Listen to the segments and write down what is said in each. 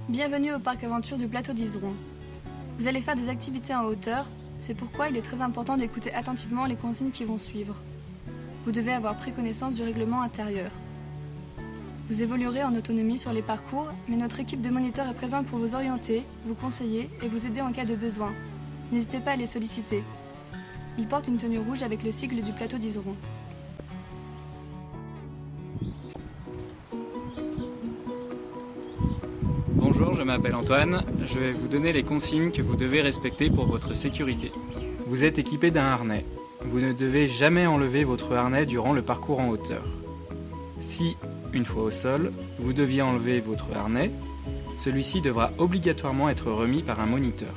Bienvenue au parc aventure du plateau d'Izeron. Vous allez faire des activités en hauteur, c'est pourquoi il est très important d'écouter attentivement les consignes qui vont suivre. Vous devez avoir pris connaissance du règlement intérieur. Vous évoluerez en autonomie sur les parcours, mais notre équipe de moniteurs est présente pour vous orienter, vous conseiller et vous aider en cas de besoin. N'hésitez pas à les solliciter. Ils portent une tenue rouge avec le sigle du plateau d'Izeron. Bonjour, je m'appelle Antoine. Je vais vous donner les consignes que vous devez respecter pour votre sécurité. Vous êtes équipé d'un harnais. Vous ne devez jamais enlever votre harnais durant le parcours en hauteur. Si, une fois au sol, vous deviez enlever votre harnais, celui-ci devra obligatoirement être remis par un moniteur.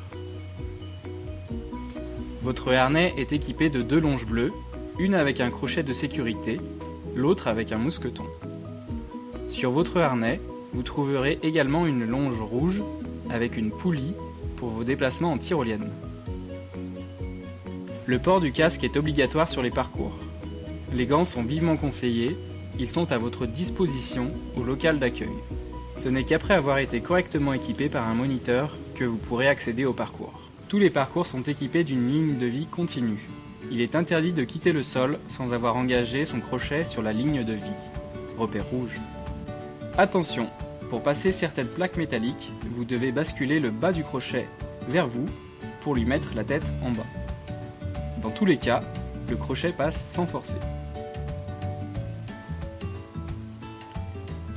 Votre harnais est équipé de 2 longes bleues, une avec un crochet de sécurité, l'autre avec un mousqueton. Sur votre harnais, vous trouverez également une longe rouge avec une poulie pour vos déplacements en tyrolienne. Le port du casque est obligatoire sur les parcours. Les gants sont vivement conseillés, ils sont à votre disposition au local d'accueil. Ce n'est qu'après avoir été correctement équipé par un moniteur que vous pourrez accéder au parcours. Tous les parcours sont équipés d'une ligne de vie continue. Il est interdit de quitter le sol sans avoir engagé son crochet sur la ligne de vie. Repère rouge. Attention, pour passer certaines plaques métalliques, vous devez basculer le bas du crochet vers vous pour lui mettre la tête en bas. Dans tous les cas, le crochet passe sans forcer.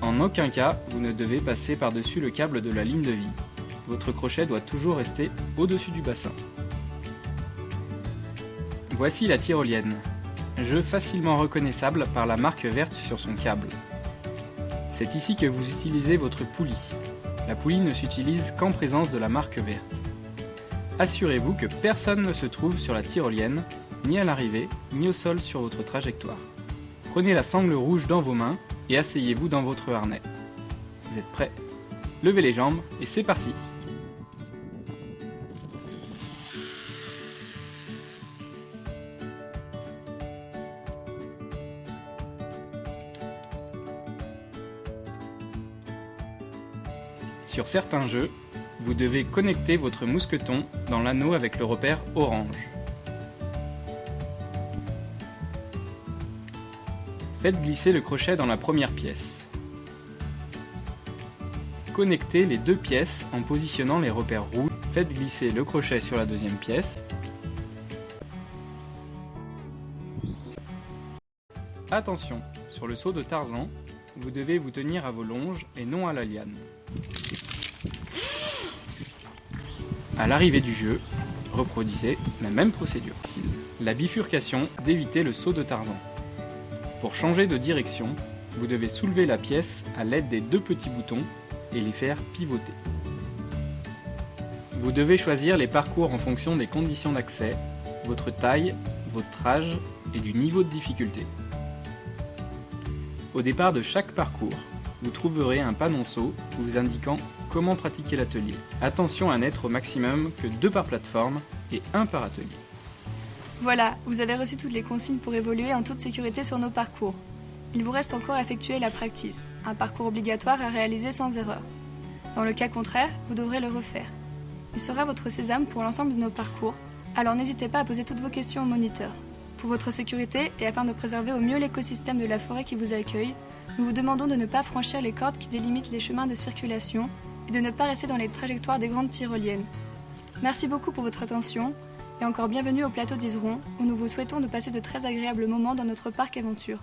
En aucun cas, vous ne devez passer par-dessus le câble de la ligne de vie. Votre crochet doit toujours rester au-dessus du bassin. Voici la tyrolienne, jeu facilement reconnaissable par la marque verte sur son câble. C'est ici que vous utilisez votre poulie. La poulie ne s'utilise qu'en présence de la marque verte. Assurez-vous que personne ne se trouve sur la tyrolienne, ni à l'arrivée, ni au sol sur votre trajectoire. Prenez la sangle rouge dans vos mains et asseyez-vous dans votre harnais. Vous êtes prêts? Levez les jambes et c'est parti! Sur certains jeux, vous devez connecter votre mousqueton dans l'anneau avec le repère orange. Faites glisser le crochet dans la première pièce. Connectez les 2 pièces en positionnant les repères rouges. Faites glisser le crochet sur la deuxième pièce. Attention, sur le saut de Tarzan, vous devez vous tenir à vos longes et non à la liane. À l'arrivée du jeu, reproduisez la même procédure. La bifurcation d'éviter le saut de Tarzan. Pour changer de direction, vous devez soulever la pièce à l'aide des 2 petits boutons et les faire pivoter. Vous devez choisir les parcours en fonction des conditions d'accès, votre taille, votre âge et du niveau de difficulté. Au départ de chaque parcours, vous trouverez un panonceau vous indiquant comment pratiquer l'atelier. Attention à n'être au maximum que 2 par plateforme et 1 par atelier. Voilà, vous avez reçu toutes les consignes pour évoluer en toute sécurité sur nos parcours. Il vous reste encore à effectuer la practice, un parcours obligatoire à réaliser sans erreur. Dans le cas contraire, vous devrez le refaire. Il sera votre sésame pour l'ensemble de nos parcours, alors n'hésitez pas à poser toutes vos questions au moniteur. Pour votre sécurité et afin de préserver au mieux l'écosystème de la forêt qui vous accueille, nous vous demandons de ne pas franchir les cordes qui délimitent les chemins de circulation et de ne pas rester dans les trajectoires des grandes tyroliennes. Merci beaucoup pour votre attention et encore bienvenue au plateau d'Izeron où nous vous souhaitons de passer de très agréables moments dans notre parc aventure.